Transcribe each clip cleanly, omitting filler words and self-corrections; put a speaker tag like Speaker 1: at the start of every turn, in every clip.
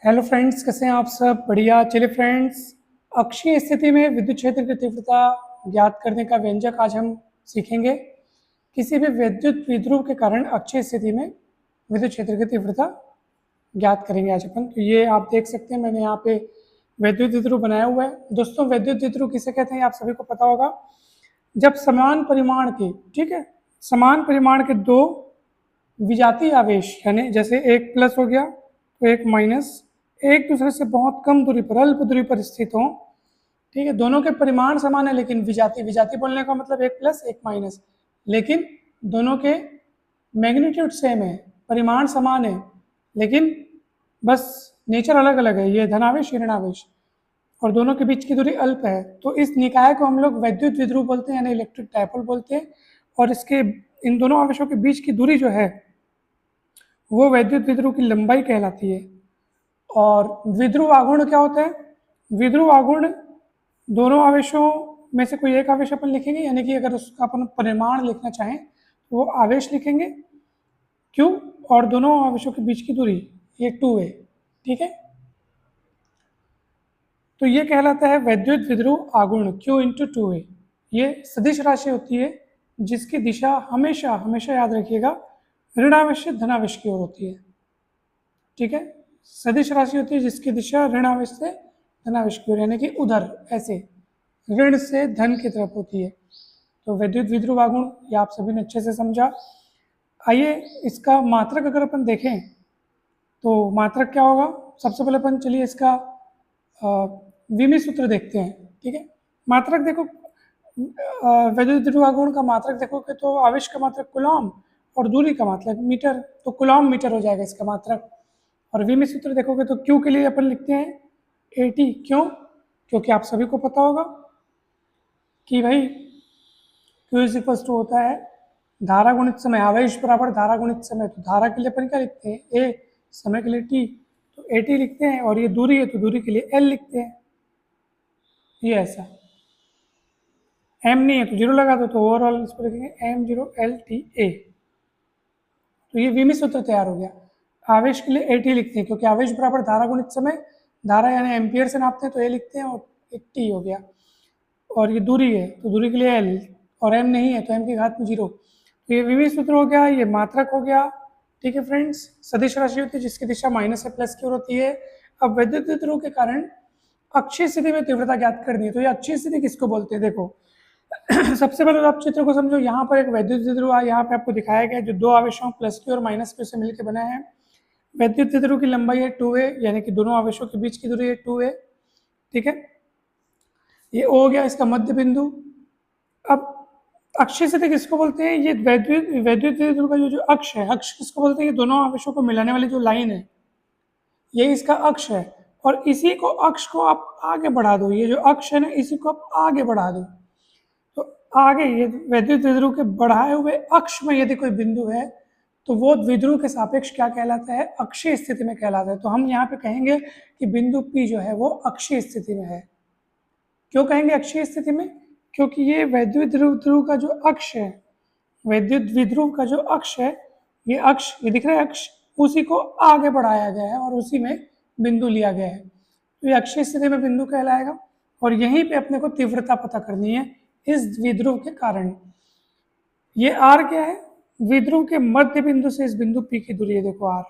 Speaker 1: Hello friends, कैसे हैं आप सब? बढ़िया। चलिए फ्रेंड्स, अक्षीय स्थिति में विद्युत क्षेत्र की तीव्रता ज्ञात करने का व्यंजक आज हम सीखेंगे। किसी भी विद्युत विध्रुव के कारण अक्षीय स्थिति में विद्युत क्षेत्र की तीव्रता ज्ञात करेंगे आज अपन। तो ये आप देख सकते हैं, मैंने यहाँ पे विद्युत विध्रुव बनाया हुआ है। दोस्तों, विद्युत विध्रुव किसे कहते हैं आप सभी को पता होगा। जब समान परिमाण के, ठीक है, समान परिमाण के दो विजातीय आवेश, यानी जैसे एक प्लस हो गया तो एक माइनस, एक दूसरे से बहुत कम दूरी पर, अल्प दूरी पर स्थित हों, ठीक है, दोनों के परिमाण समान है लेकिन विजातीय, विजातीय बोलने का मतलब एक प्लस एक माइनस, लेकिन दोनों के मैग्नीट्यूड सेम है, परिमाण समान है, लेकिन बस नेचर अलग अलग है, ये धनावेश ये ऋणावेश, और दोनों के बीच की दूरी अल्प है। तो इस निकाय को हम लोग वैद्युत विध्रुव बोलते हैं, यानी इलेक्ट्रिक डायपोल बोलते हैं। और इसके इन दोनों आवेशों के बीच की दूरी जो है वो वैद्युत विध्रुव की लंबाई कहलाती है। और विध्रुव आघूर्ण क्या होता है? विध्रुव आघूर्ण दोनों आवेशों में से कोई एक आवेश अपन लिखेंगे, यानी कि अगर उसका अपन परिमाण लिखना चाहें तो वो आवेश लिखेंगे Q, और दोनों आवेशों के बीच की दूरी ये 2 है, ठीक है। तो ये कहलाता है वैद्युत विध्रुव आघूर्ण, Q इंटू 2 है। ये सदिश राशि होती है जिसकी दिशा हमेशा हमेशा याद रखिएगा ऋणावेश से धनावेश की ओर होती है, ठीक है। सदिश राशि होती है जिसकी दिशा ऋणावेश से धनावेश की ओर, यानी कि उधर, ऐसे ऋण से धन की तरफ होती है। तो वैद्युत विध्रुव आघूर्ण ये आप सभी ने अच्छे से समझा। आइए इसका मात्रक अगर अपन देखें तो मात्रक क्या होगा। सबसे पहले अपन चलिए इसका विमी सूत्र देखते हैं, ठीक है। मात्रक देखो, वैद्युत विध्रुव आघूर्ण का मात्रक देखोगे तो आवेश का मात्रक कूलॉम और दूरी का मात्रक मीटर, तो कूलॉम मीटर हो जाएगा इसका मात्रक। और विमी सूत्र देखोगे तो Q के लिए अपन लिखते हैं AT। क्यों? क्योंकि आप सभी को पता होगा कि भाई Q इज इक्वल्स टू होता है धारा गुणित समय, आवेश बराबर धारा गुणित समय। तो धारा के लिए अपन क्या लिखते हैं? A, समय के लिए T, तो AT लिखते हैं। और ये दूरी है तो दूरी के लिए L लिखते हैं, ये ऐसा। M नहीं है तो जीरो लगा दो, तो ओवरऑल इस पर लिखेंगे M0LTA। तो ये विमी सूत्र तैयार हो गया। आवेश के लिए AT लिखते हैं क्योंकि आवेश बराबर धारा गुणित समय, धारा यानी एम्पियर से नापते हैं तो A लिखते हैं, और एक T हो गया। और ये दूरी है तो दूरी के लिए L, और M नहीं है तो M की घात में 0। तो ये विमी सूत्र हो गया, ये मात्रक हो गया, ठीक है फ्रेंड्स। सदिश राशि होती है जिसकी दिशा माइनस से प्लस की ओर होती है। अब वैद्युत विध्रुव के कारण अक्षीय स्थिति में तीव्रता ज्ञात करनी है। तो ये अक्षीय स्थिति किसको बोलते हैं? देखो सबसे पहले तो आप चित्र को समझो। यहाँ पर एक वैद्युत विध्रुव है, यहाँ पे आपको दिखाया गया जो दो आवेशों प्लस Q और माइनस Q से मिलकर बना है। वैद्युत विध्रुव की लंबाई है 2a, यानी कि दोनों आवेशों के बीच की दूरी है 2a, ठीक है। ये O हो गया इसका मध्य बिंदु। अब अक्षीय स्थिति किसको बोलते हैं? ये वैद्युत विध्रुव का जो अक्ष है, अक्ष किसको बोलते हैं? ये दोनों आवेशों को मिलाने वाली जो लाइन है ये इसका अक्ष है। और इसी को, अक्ष को आप आगे बढ़ा दो, ये जो अक्ष है ना इसी को आप आगे बढ़ा दो, तो आगे ये वैद्युत विध्रुव के बढ़ाए हुए अक्ष में यदि कोई बिंदु है तो वो विध्रुव के सापेक्ष क्या कहलाता है? अक्षीय स्थिति में कहलाता है। तो हम यहाँ पे कहेंगे कि बिंदु P जो है वो अक्षीय स्थिति में है। क्यों कहेंगे अक्षीय स्थिति में? क्योंकि ये वैद्युत विध्रुव का जो अक्ष है, वैद्युत विध्रुव का जो अक्ष है, ये अक्ष, ये दिख रहा है अक्ष, उसी को आगे बढ़ाया गया है और उसी में बिंदु लिया गया है, तो ये अक्षीय स्थिति में बिंदु कहलाएगा। और यहीं पे अपने को तीव्रता पता करनी है इस विध्रुव के कारण। ये R क्या है? विध्रुव के मध्य बिंदु से इस बिंदु P की दूरी है, देखो R।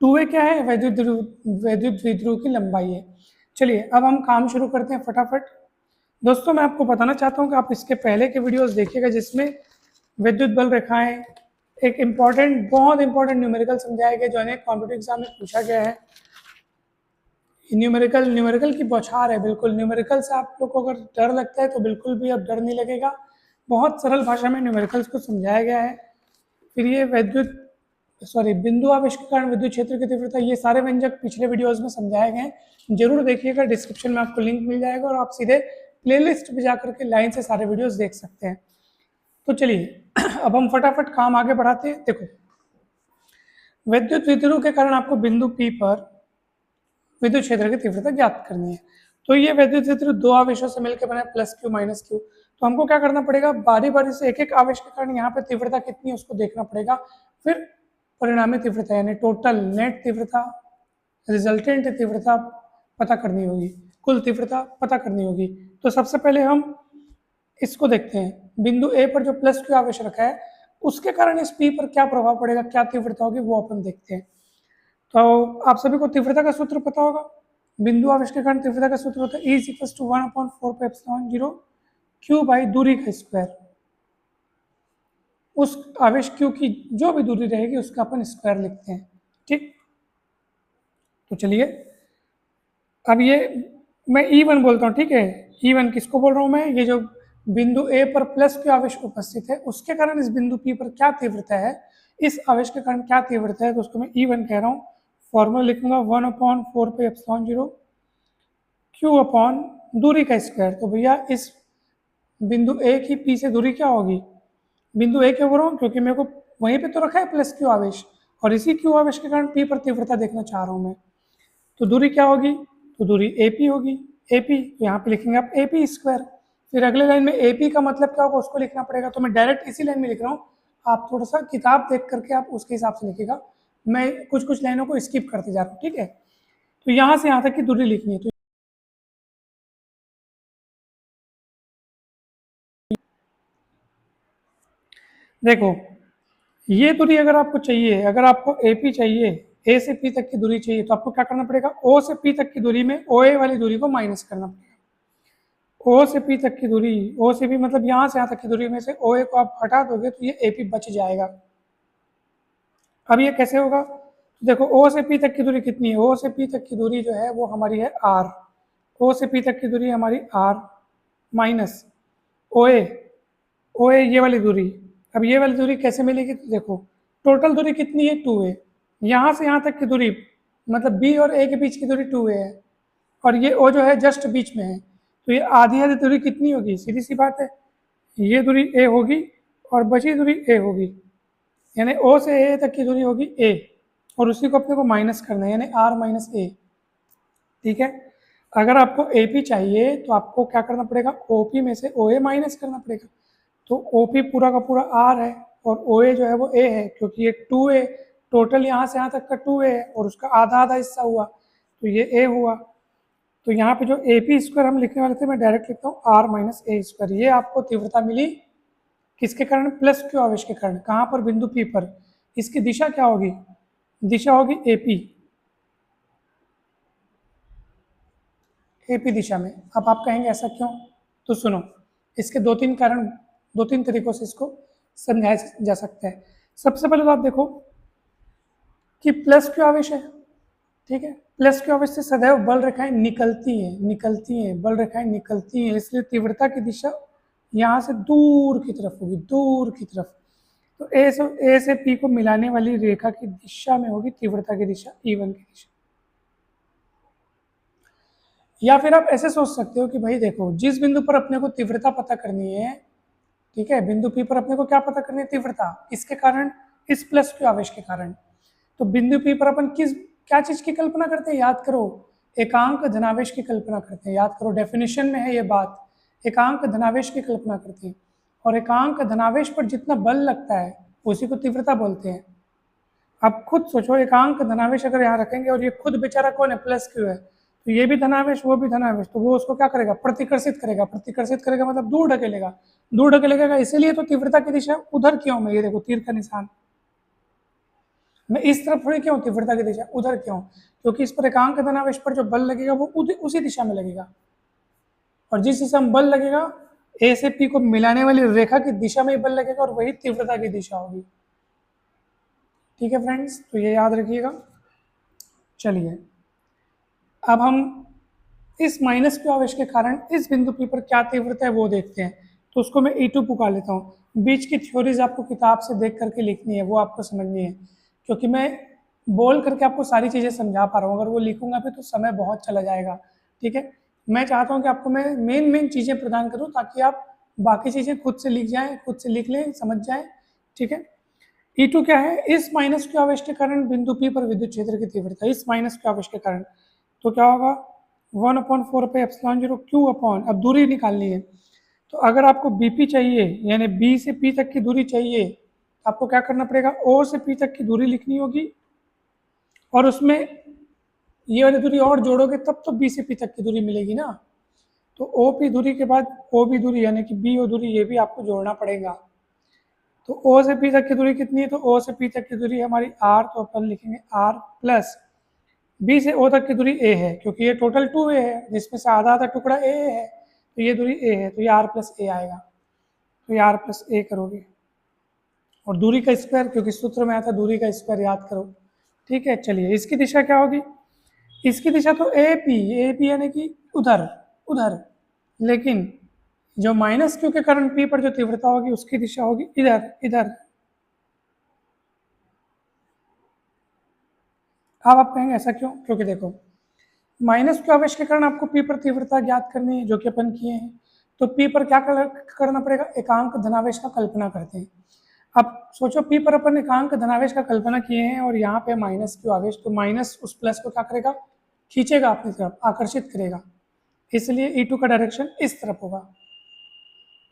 Speaker 1: 2a क्या है? वैद्युत विध्रुव की लंबाई है। चलिए अब हम काम शुरू करते हैं फटाफट। दोस्तों, मैं आपको बताना चाहता हूँ कि आप इसके पहले के वीडियोस देखिएगा जिसमें विद्युत बल रेखाएं, एक इम्पॉर्टेंट, बहुत इंपॉर्टेंट न्यूमेरिकल समझाया गया जो अनेक कॉम्पिटिटिव एग्जाम में पूछा गया है। न्यूमेरिकल की बौछार है बिल्कुल। न्यूमेरिकल से आप लोग को अगर डर लगता है तो बिल्कुल भी अब डर नहीं लगेगा। बहुत सरल भाषा में न्यूमेरिकल्स को समझाया गया है। फिर ये बिंदु आवेश के कारण विद्युत क्षेत्र की तीव्रता, ये सारे व्यंजक पिछले वीडियोस में समझाए गए हैं। जरूर देखिएगा, डिस्क्रिप्शन में आपको लिंक मिल जाएगा और आप सीधे प्लेलिस्ट पे जाकर के लाइन से सारे वीडियोस देख सकते हैं। तो चलिए अब हम फटाफट काम आगे बढ़ाते हैं। देखो, विद्युत विध्रुव के कारण आपको बिंदु P पर विद्युत क्षेत्र की तीव्रता ज्ञात करनी है। तो ये विद्युत विध्रुव दो आवेशों से मिलकर बना है, प्लस Q माइनस Q। तो हमको क्या करना पड़ेगा? बारी बारी से एक एक आवेश के कारण यहाँ पे तीव्रता कितनी है उसको देखना पड़ेगा, फिर परिणामी तीव्रता यानी टोटल नेट तीव्रता रिजल्टेंट तीव्रता पता करनी होगी, कुल तीव्रता पता करनी होगी। तो सबसे पहले हम इसको देखते हैं, बिंदु ए पर जो प्लस क्यू आवेश रखा है उसके कारण इस पी पर क्या प्रभाव पड़ेगा, क्या तीव्रता होगी, वो अपन देखते हैं। तो आप सभी को तीव्रता का सूत्र पता होगा, बिंदु आवेश के कारण तीव्रता का सूत्र होता है E = 1/4πε0 क्यू बाई दूरी का स्क्वायर। उस आवेश क्यू की जो भी दूरी रहेगी उसका अपन स्क्वायर लिखते हैं, ठीक। तो चलिए अब ये मैं E1 बोलता हूँ, ठीक है। E1 किसको बोल रहा हूँ मैं, ये जो बिंदु ए पर प्लस क्यू आवेश उपस्थित है उसके कारण इस बिंदु पी पर क्या तीव्रता है, इस आवेश के कारण क्या तीव्रता है, तो उसको मैं E1 कह रहा हूँ। फॉर्मूला लिखूंगा 1/4πε0 क्यू अपॉन दूरी का स्क्वायर। तो भैया इस बिंदु ए की पी से दूरी क्या होगी, बिंदु ए क्यों बोल रहा हूँ, क्योंकि मेरे को वहीं पे तो रखा है प्लस क्यू आवेश, और इसी क्यू आवेश के कारण पी पर तीव्रता देखना चाह रहा हूँ मैं। तो दूरी क्या होगी, तो दूरी ए पी होगी, ए पी, तो यहाँ पे लिखेंगे आप ए पी स्क्वायर। फिर अगले लाइन में ए पी का मतलब क्या होगा उसको लिखना पड़ेगा, तो मैं डायरेक्ट इसी लाइन में लिख रहा हूँ, आप थोड़ा सा किताब देख करके आप उसके हिसाब से लिखिएगा, मैं कुछ कुछ लाइनों को स्किप करते जा रहा हूँ, ठीक है। तो यहाँ से यहाँ तक की दूरी लिखनी है। तो देखो ये दूरी अगर आपको चाहिए, अगर आपको ए पी चाहिए, ए से पी तक की दूरी चाहिए, तो आपको क्या करना पड़ेगा, ओ से पी तक की दूरी में ओ ए वाली दूरी को माइनस करना पड़ेगा। ओ से पी तक की दूरी, ओ से पी मतलब यहाँ से यहाँ तक की दूरी में से ओ ए को आप हटा दोगे तो ये ए पी बच जाएगा। अब ये कैसे होगा, तो देखो ओ से पी तक की दूरी कितनी है, ओ से पी तक की दूरी जो है वो हमारी है आर, ओ से पी तक की दूरी हमारी आर माइनस ओ ए ये वाली दूरी। अब ये वाली दूरी कैसे मिलेगी, तो देखो टोटल दूरी कितनी है 2a, यहाँ से यहाँ तक की दूरी मतलब बी और ए के बीच की दूरी 2a है, और ये ओ जो है जस्ट बीच में है, तो ये आधी आधी दूरी कितनी होगी, सीधी सी बात है, ये दूरी ए होगी और बची दूरी ए होगी, यानी ओ से ए तक की दूरी होगी ए, और उसी को अपने को माइनस करना है, यानी आर माइनस ए, ठीक है। अगर आपको ए पी चाहिए तो आपको क्या करना पड़ेगा, ओ पी में से ओ ए माइनस करना पड़ेगा। तो ओ पी पूरा का पूरा आर है और ओ ए जो है वो ए है, क्योंकि ये 2a टोटल यहाँ से यहाँ तक का 2a है और उसका आधा आधा हिस्सा हुआ तो ये ए हुआ। तो यहाँ पे जो ए पी स्क्वायर हम लिखने वाले थे मैं डायरेक्ट लिखता हूँ आर माइनस ए स्क्वायर। ये आपको तीव्रता मिली किसके कारण, प्लस क्यू आवेश के कारण, कहाँ पर, बिंदु पी पर। इसकी दिशा क्या होगी, दिशा होगी एपी, एपी दिशा में। अब आप कहेंगे ऐसा क्यों, तो सुनो, इसके दो तीन कारण, दो तीन तरीकों से इसको समझाया जा सकता है। सबसे पहले तो आप देखो कि प्लस क्यू आवेश है, ठीक है, प्लस क्यू आवेश से सदैव बल रेखाएं निकलती हैं, बल रेखाएं निकलती हैं, इसलिए तीव्रता की दिशा यहाँ से दूर की तरफ होगी, दूर की तरफ। तो ए से पी को मिलाने वाली रेखा की दिशा में होगी तीव्रता की दिशा E1 की दिशा। या फिर आप ऐसे सोच सकते हो कि भाई देखो जिस बिंदु पर अपने को तीव्रता पता करनी है, ठीक है, बिंदु पी पर अपने को क्या पता करनी है, तीव्रता, किसके कारण, इस प्लस क्यू आवेश के कारण। तो बिंदु पी पर अपन क्या चीज की कल्पना करते हैं, याद करो, एकांक धनावेश की कल्पना करते हैं, याद करो डेफिनेशन में है ये बात, एकांक धनावेश की कल्पना करते हैं, और एकांक धनावेश पर जितना बल लगता है उसी को तीव्रता बोलते हैं। आप खुद सोचो, एकांक धनावेश अगर यहाँ रखेंगे और ये खुद बेचारा कौन है, प्लस क्यू है, तो ये भी धनावेश वो भी धनावेश, तो वो उसको क्या करेगा, प्रतिकर्षित करेगा, प्रतिकर्षित करेगा मतलब दूर ढकेलेगा, दूर ढकेलेगा, इसीलिए तो तीव्रता की दिशा उधर क्यों, मैं ये देखो तीर का निशान, मैं इस तरफ थोड़ी क्यों, तीव्रता की दिशा उधर क्यों, क्योंकि इस पर एकांक धनावेश पर जो बल लगेगा वो उसी दिशा में लगेगा, और जिस दिशा में बल लगेगा ए से पी को मिलाने वाली रेखा की दिशा में बल लगेगा और वही तीव्रता की दिशा होगी, ठीक है फ्रेंड्स, तो ये याद रखिएगा। चलिए अब हम इस माइनस क्यू आवेश के कारण इस बिंदु पी पर क्या तीव्रता है वो देखते हैं। तो उसको मैं E2 पुकार लेता हूँ। बीच की थ्योरीज आपको किताब से देख करके लिखनी है, वो आपको समझनी है, क्योंकि मैं बोल करके आपको सारी चीज़ें समझा पा रहा हूँ, अगर वो लिखूंगा भी तो समय बहुत चला जाएगा, ठीक है। मैं चाहता हूँ कि आपको मैं मेन चीज़ें प्रदान करूँ ताकि आप बाकी चीज़ें खुद से लिख जाएँ, खुद से लिख लें, समझ जाएँ, ठीक है। E2 क्या है, इस माइनस क्यू आवेश के कारण बिंदु पी पर विद्युत क्षेत्र की तीव्रता, इस माइनस क्यू आवेश के कारण, तो क्या होगा 1/4πε0 क्यू अपॉन, अब दूरी निकालनी है, तो अगर आपको BP चाहिए यानी B से P तक की दूरी चाहिए, आपको क्या करना पड़ेगा, O से P तक की दूरी लिखनी होगी और उसमें ये वाली दूरी और जोड़ोगे तब तो बी से पी तक की दूरी मिलेगी ना। तो ओ पी दूरी के बाद ओ बी दूरी यानी कि बी ओ दूरी, ये भी आपको जोड़ना पड़ेगा। तो ओ से पी तक की दूरी कितनी है, तो ओ से पी तक की दूरी हमारी आर, तो अपन लिखेंगे आर प्लस बी से ओ तक की दूरी ए है, क्योंकि ये टोटल 2a है जिसमें से आधा आधा टुकड़ा ए है, तो ये दूरी ए है, तो ये आर प्लस ए आएगा। तो ये आर प्लस ए करोगे और दूरी का स्क्वायर, क्योंकि सूत्र में आया था दूरी का स्क्वायर, याद करो। ठीक है, चलिए इसकी दिशा क्या होगी, इसकी दिशा तो ए पी यानी कि उधर उधर, लेकिन जो माइनस क्यू के कारण पी पर जो तीव्रता होगी उसकी दिशा होगी इधर इधर। अब आप कहेंगे ऐसा क्यों, क्योंकि देखो माइनस क्यू आवेश के कारण आपको पी पर तीव्रता ज्ञात करनी है, जो कि अपन किए हैं। तो पी पर क्या करना पड़ेगा, एकांक धनावेश का कल्पना करते हैं। अब सोचो पी पर अपन एकांक धनावेश का कल्पना किए हैं और यहाँ पे माइनस क्यू आवेश, तो माइनस उस प्लस को क्या करेगा, खींचेगा अपनी तरफ, आकर्षित करेगा। इसलिए E2 का डायरेक्शन इस तरफ होगा,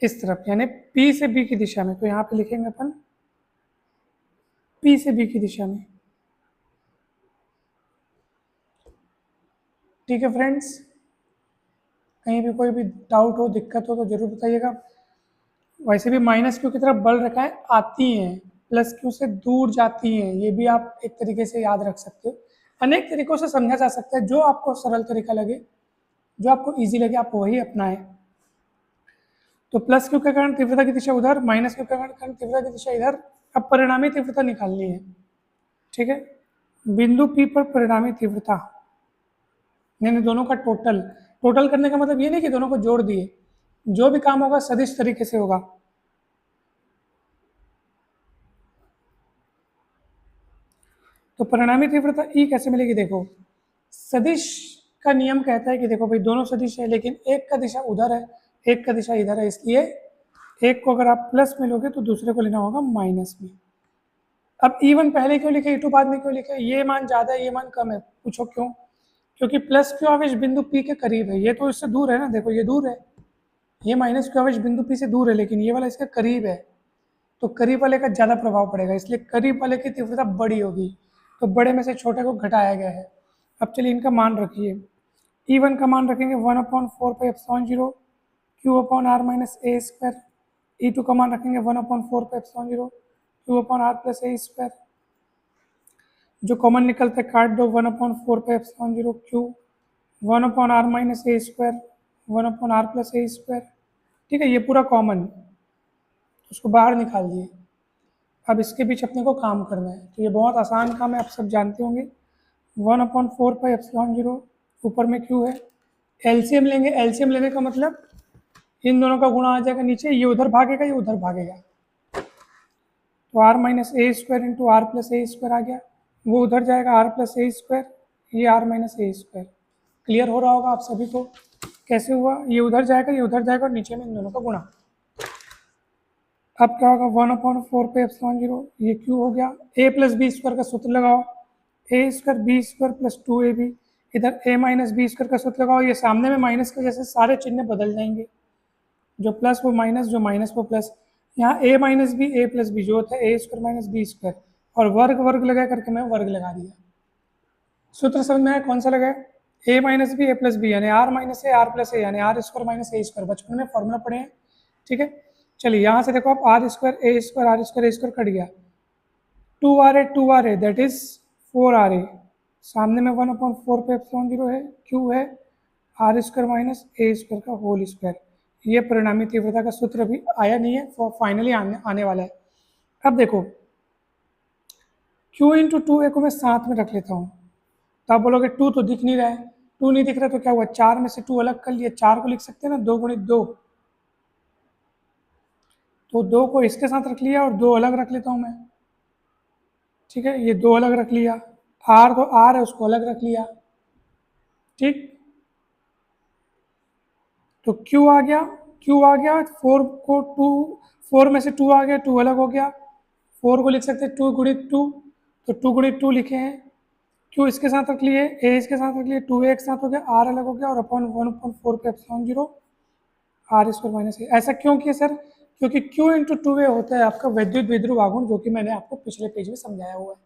Speaker 1: इस तरफ, यानी P से B की दिशा में। तो यहाँ पे लिखेंगे अपन P से B की दिशा में। ठीक है फ्रेंड्स, कहीं भी कोई भी डाउट हो, दिक्कत हो तो जरूर बताइएगा। वैसे भी माइनस क्यू की तरफ बल रेखाएं आती हैं, प्लस क्यू से दूर जाती हैं, ये भी आप एक तरीके से याद रख सकते हो। अनेक तरीकों से समझा जा सकता है, जो आपको सरल तरीका लगे, जो आपको इजी लगे आप वही अपनाएं। तो प्लस क्यू के कारण तीव्रता की दिशा उधर, माइनस क्यू के कारण तीव्रता की दिशा इधर। अब परिणामी तीव्रता निकालनी है। ठीक है, बिंदु P पर परिणामी तीव्रता, यानी दोनों का टोटल। टोटल करने का मतलब ये नहीं कि दोनों को जोड़ दिए, जो भी काम होगा सदिश तरीके से होगा। तो परिणामी तीव्रता E कैसे मिलेगी, देखो सदिश का नियम कहता है कि देखो भाई दोनों सदिश है, लेकिन एक का दिशा उधर है, एक का दिशा इधर है, इसलिए एक को अगर आप प्लस में लोगे तो दूसरे को लेना होगा माइनस में। अब E1 पहले क्यों लिखे, E2 बाद में क्यों लिखे, ये मान ज़्यादा है ये मान कम है, पूछो क्यों, क्योंकि प्लस क्यू आवेश बिंदु P के करीब है, ये तो इससे दूर है ना, देखो ये दूर है, ये माइनस क्यू आवेश बिंदु P से दूर है, लेकिन ये वाला इसके करीब है, तो करीब वाले का ज़्यादा प्रभाव पड़ेगा, इसलिए करीब वाले की तीव्रता बड़ी होगी, तो बड़े में से छोटे को घटाया गया है। अब चलिए इनका मान रखिए, E1 का मान रखेंगे 1/4πε0 Q/r-a², E2 का मान रखेंगे 1/4πε0 Q/r+a², जो कॉमन निकलता है काट दो, 1/4πε0 Q 1/r-a², 1/r+a²। ठीक है, ये पूरा कॉमन, उसको बाहर निकाल दिए। अब इसके बीच अपने को काम करना है, तो ये बहुत आसान काम है, आप सब जानते होंगे। 1/4πε0, ऊपर में Q है, एलसीएम लेंगे, एलसीएम लेने का मतलब इन दोनों का गुणा आ जाएगा नीचे, ये उधर भागेगा ये उधर भागेगा, तो r-a² इंटू r+a² आ गया, वो उधर जाएगा r+a², ये r-a²। क्लियर हो रहा होगा आप सभी को कैसे हुआ, ये उधर जाएगा ये उधर जाएगा और नीचे में इन दोनों का गुणा। अब क्या होगा, 1/4πε0, ये Q हो गया, a+b² का सूत्र लगाओ, a² b² प्लस 2ab, इधर a-b² का सूत्र लगाओ, ये सामने में माइनस के जैसे सारे चिन्ह बदल जाएंगे, जो प्लस वो माइनस, जो माइनस वो प्लस, यहाँ a-b a+b जो होता है a² - b², और वर्ग वर्ग लगा करके मैं वर्ग लगा दिया। सूत्र समझ में आया कौन सा लगाया, a-b a+b यानी r-a यानी r² - a², बचपन में फॉर्मूला पढ़े हैं। ठीक है, चलिए यहाँ से देखो आप r² कट गया, 2r दैट इज 4r, सामने में 1/4πε0 है, Q है r² - a² का होल स्क्वायर। ये परिणामी तीव्रता का सूत्र भी आया नहीं है, फाइनली आने वाला है। अब देखो Q × 2a को मैं साथ में रख लेता हूँ, तो आप बोलोगे 2 तो दिख नहीं रहा है, 2 नहीं दिख रहा तो क्या हुआ, 4 में से 2 अलग कर लिए, 4 को लिख सकते हैं ना 2 × 2, तो 2 को इसके साथ रख लिया और 2 अलग रख लेता हूँ मैं। ठीक है, ये 2 अलग रख लिया, r तो r है उसको अलग रख लिया। ठीक, तो Q आ गया, 4 को 4 में से 2 आ गया, 2 अलग हो गया, 4 को लिख सकते हैं 2 × 2, तो 2 × 2 लिखे हैं, Q इसके साथ रख लिए, A इसके साथ रख लिए, 2a एक साथ हो गया, R अलग हो गया, और अपॉन 1/4πε0 r² - a। ऐसा क्यों किया सर, क्योंकि Q × 2a होता है आपका वैद्युत द्विध्रुव आघूर्ण, जो कि मैंने आपको पिछले पेज में समझाया हुआ है,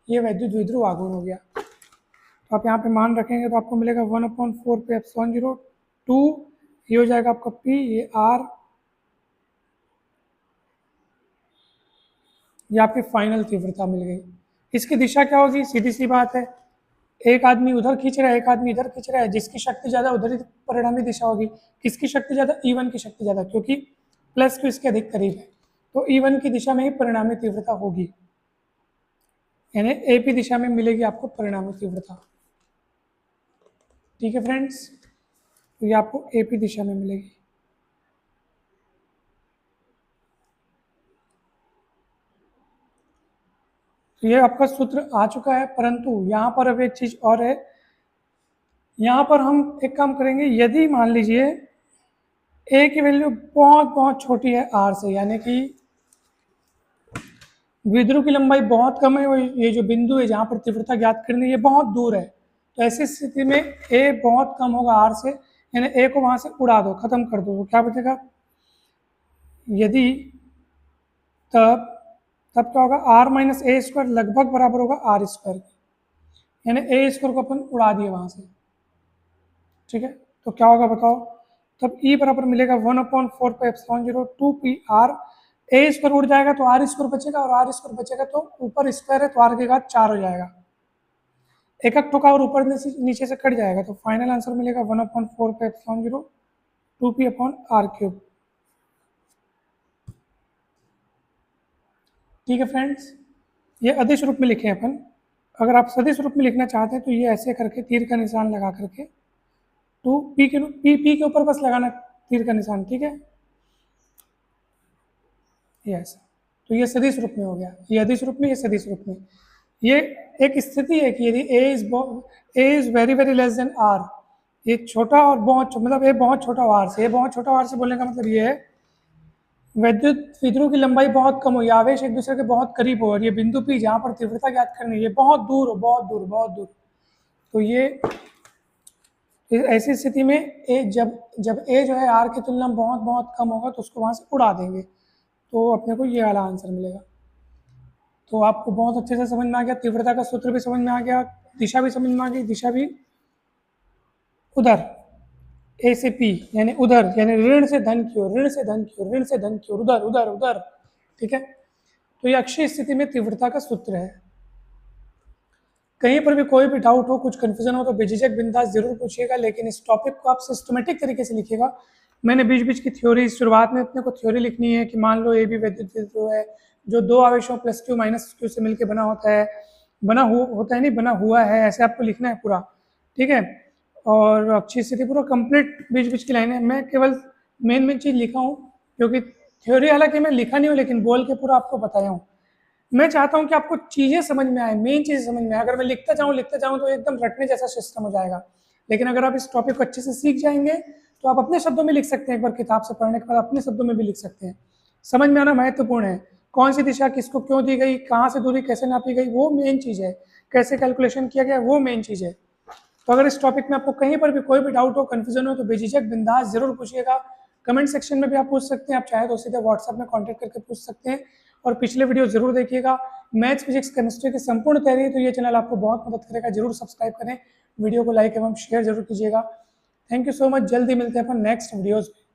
Speaker 1: ये वैद्युत द्विध्रुव आघूर्ण हो गया। तो आप यहाँ पे मान रखेंगे तो आपको मिलेगा 1/4 पे एप्सिलॉन 0 2, ये हो जाएगा आपका P, ये R, ये आपकी फाइनल तीव्रता मिल गई। इसकी दिशा क्या होगी, सीधी सी बात है, एक आदमी उधर खींच रहा है, एक आदमी इधर खींच रहा है, जिसकी शक्ति ज़्यादा उधर ही परिणामी दिशा होगी। किसकी शक्ति ज़्यादा, E1 की शक्ति ज़्यादा, क्योंकि प्लस Q इसके अधिक करीब है, तो E1 की दिशा में ही परिणामी तीव्रता होगी, यानी AP दिशा में मिलेगी आपको परिणामी तीव्रता। ठीक है फ्रेंड्स, तो ये आपको AP दिशा में मिलेगी। तो ये आपका सूत्र आ चुका है, परंतु यहाँ पर अब एक चीज़ और है, यहाँ पर हम एक काम करेंगे, यदि मान लीजिए ए की वैल्यू बहुत बहुत छोटी है आर से, यानी कि द्विध्रुव की लंबाई बहुत कम है, और ये जो बिंदु है जहाँ पर तीव्रता ज्ञात करनी है ये बहुत दूर है, तो ऐसी स्थिति में ए बहुत कम होगा आर से, यानी ए को वहाँ से उड़ा दो, खत्म कर दो, तो क्या बचेगा, यदि तब क्या होगा, आर माइनस ए स्क्वायर लगभग बराबर होगा आर स्क्वायर के, यानी ए स्क्वायर को अपन उड़ा दिए वहाँ से। ठीक है, तो क्या होगा बताओ, तब E बराबर मिलेगा 1/4 पे एप्सिलॉन 0 2 पी आर, ए स्क्वायर उड़ जाएगा तो आर स्क्वायर बचेगा, और आर स्क्वायर बचेगा तो ऊपर स्क्वायर है तो आर के बाद 4 हो जाएगा, एक एक टुका और ऊपर नीचे से कट जाएगा, तो फाइनल आंसर मिलेगा 1/4 पे epsilon 0 2 pi upon R cube. ठीक है फ्रेंड्स, ये अदिश रूप में लिखे अपन, अगर आप सदिश रूप में लिखना चाहते हैं तो ये ऐसे करके तीर का निशान लगा करके टू पी के ऊपर बस लगाना तीर का निशान, ठीक है, यस, तो ये सदिश रूप में हो गया, ये अदिश रूप में, ये सदिश रूप में। ये एक स्थिति है कि यदि A is very very less than R, ये छोटा और बहुत मतलब ए बहुत छोटा आर से, ये बहुत छोटा आर से बोलने का मतलब ये है विद्युत विध्रुव की लंबाई बहुत कम हो, ये आवेश एक दूसरे के बहुत करीब हो, और ये बिंदु पी जहाँ पर तीव्रता ज्ञात करनी है ये बहुत दूर हो, बहुत दूर बहुत दूर, तो ये ऐसी स्थिति में ए जब ए जो है आर की तुलना में बहुत बहुत कम होगा तो उसको वहाँ से उड़ा देंगे, तो अपने को ये वाला आंसर मिलेगा। तो आपको बहुत अच्छे से समझ में आ गया, तीव्रता का सूत्र भी समझ में आ गया, दिशा भी समझ में आ गई, दिशा भी उधर ए से पी, यानी उधर, यानी ऋण से धन की ओर, ऋण से धन की ओर, ऋण से धन की ओर, उधर उधर उधर। ठीक है, तो ये अक्षीय स्थिति में तीव्रता का सूत्र है। कहीं पर भी कोई भी डाउट हो, कुछ कंफ्यूजन हो तो बेझिझक बिंदास जरूर पूछिएगा, लेकिन इस टॉपिक को आप सिस्टमेटिक तरीके से लिखिएगा। मैंने बीच बीच की थ्योरी, शुरुआत में अपने को थ्योरी लिखनी है कि मान लो ए भी विद्युत विध्रुव है जो दो आवेशों प्लस क्यू माइनस क्यू से मिलकर बना होता है, होता है नहीं, बना हुआ है, ऐसे आपको लिखना है पूरा। ठीक है, और अक्षीय स्थिति पूरा कंप्लीट बीच बीच की लाइनें, मैं केवल मेन चीज़ लिखा हूँ, क्योंकि थ्योरी हालांकि मैं लिखा नहीं हूँ लेकिन बोल के पूरा आपको बताया हूँ। मैं चाहता हूँ कि आपको चीज़ें समझ में आए, मेन चीज़ समझ में आए। अगर मैं लिखता जाऊँ तो एकदम रटने जैसा सिस्टम हो जाएगा, लेकिन अगर आप इस टॉपिक को अच्छे से सीख जाएंगे तो आप अपने शब्दों में लिख सकते हैं, एक बार किताब से पढ़ने के बाद अपने शब्दों में भी लिख सकते हैं। समझ में आना महत्वपूर्ण है, कौन सी दिशा किसको क्यों दी गई, कहाँ से दूरी कैसे नापी गई, वो मेन चीज़ है, कैसे कैलकुलेशन किया गया वो मेन चीज़ है। तो अगर इस टॉपिक में आपको कहीं पर भी कोई भी डाउट हो, कन्फ्यूजन हो, तो बेझिझक बिंदास जरूर पूछिएगा। कमेंट सेक्शन में भी आप पूछ सकते हैं, आप चाहे तो सीधे व्हाट्सएप में कॉन्टैक्ट करके पूछ सकते हैं, और पिछले वीडियो जरूर देखिएगा। मैथ्स, फिजिक्स, केमिस्ट्री की संपूर्ण तैयारी है तो ये चैनल आपको बहुत मदद करेगा, जरूर सब्सक्राइब करें, वीडियो को लाइक एवं शेयर जरूर कीजिएगा। थैंक यू सो मच, जल्दी मिलते हैं अपन नेक्स्ट वीडियोज़ में।